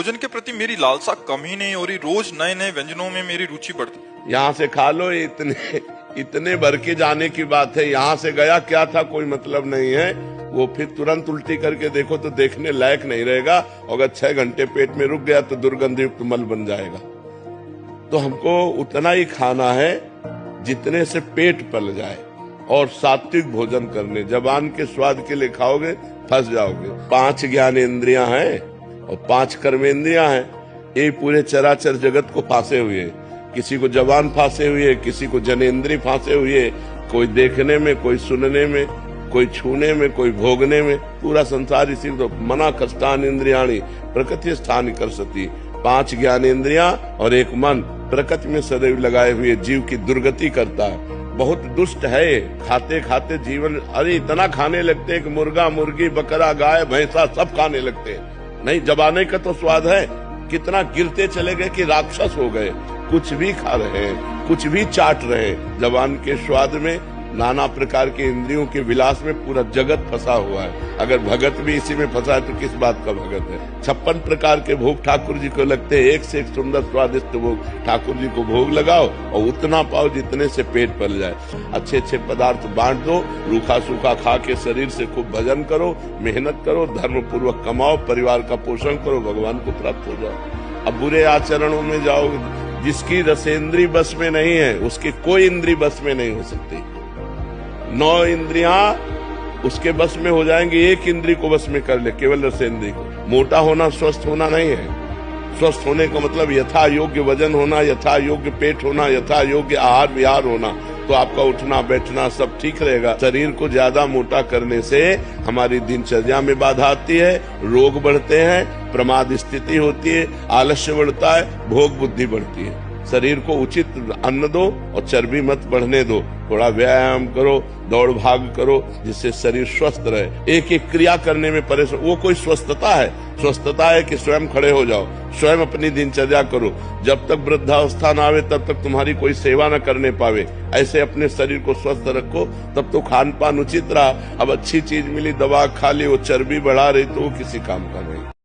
भोजन के प्रति मेरी लालसा कम ही नहीं हो रही, रोज नए नए व्यंजनों में मेरी रुचि बढ़ती। यहाँ से खा लो, इतने भर के जाने की बात है। यहाँ से गया क्या था कोई मतलब नहीं है। वो फिर तुरंत उल्टी करके देखो तो देखने लायक नहीं रहेगा। अगर 6 घंटे पेट में रुक गया तो दुर्गंधयुक्त मल बन जाएगा। तो हमको उतना ही खाना है जितने से पेट पल जाए और सात्विक भोजन करने। जबान के स्वाद के लिए खाओगे फंस जाओगे। 5 ज्ञानेंद्रियां हैं और 5 कर्मेंद्रियां हैं। ये पूरे चराचर जगत को फांसे हुए है। किसी को जबान फांसे हुई है, किसी को जनेंद्रिय फांसे हुई है। कोई देखने में, कोई सुनने में, कोई छूने में, कोई भोगने में। पूरा संसार इसी तो मना कष्टान इंद्रियाणी प्रकृति स्थान कर सती। 5 ज्ञानेंद्रियां और 1 मन प्रकृति में सदैव लगाए हुए जीव की दुर्गति करता है। बहुत दुष्ट है। खाते खाते जीवन, अरे इतना खाने लगते हैं कि मुर्गा मुर्गी बकरा गाय भैंसा सब खाने लगते हैं। नहीं, जबाने का तो स्वाद है। कितना गिरते चले गए कि राक्षस हो गए। कुछ भी खा रहे हैं, कुछ भी चाट रहे हैं। जबान के स्वाद में, नाना प्रकार के इंद्रियों के विलास में पूरा जगत फंसा हुआ है। अगर भगत भी इसी में फंसा है तो किस बात का भगत है। 56 प्रकार के भोग ठाकुर जी को लगते हैं। एक से एक सुंदर स्वादिष्ट भोग ठाकुर जी को भोग लगाओ और उतना पाओ जितने से पेट पल जाए। अच्छे अच्छे पदार्थ बांट दो। रूखा सूखा खा के शरीर से खूब भजन करो, मेहनत करो, धर्म पूर्वक कमाओ, परिवार का पोषण करो, भगवान को प्राप्त हो जाओ। अब बुरे आचरणों में जाओगे, जिसकी रसेंद्री बस में नहीं है उसकी कोई इंद्री बस में नहीं हो सकती। 9 इंद्रियां उसके बस में हो जाएंगी, 1 इंद्री को बस में कर ले, केवल रसेंद्री को। मोटा होना स्वस्थ होना नहीं है। स्वस्थ होने का मतलब यथा योग्य वजन होना, यथा योग्य पेट होना, यथा योग्य आहार विहार होना। तो आपका उठना बैठना सब ठीक रहेगा। शरीर को ज्यादा मोटा करने से हमारी दिनचर्या में बाधा आती है, रोग बढ़ते हैं, प्रमाद स्थिति होती है, आलस्य बढ़ता है, भोग बुद्धि बढ़ती है। शरीर को उचित अन्न दो और चर्बी मत बढ़ने दो। थोड़ा व्यायाम करो, दौड़ भाग करो, जिससे शरीर स्वस्थ रहे। एक एक क्रिया करने में परेशान, वो कोई स्वस्थता है? स्वस्थता है कि स्वयं खड़े हो जाओ, स्वयं अपनी दिनचर्या करो। जब तक वृद्धावस्था न आवे तब तक तुम्हारी कोई सेवा न करने पावे। ऐसे अपने शरीर को स्वस्थ रखो, तब तो खान पान उचित रहा। अब अच्छी चीज मिली, दवा खा ली, वो चर्बी बढ़ा रही तो वो किसी काम का नहीं।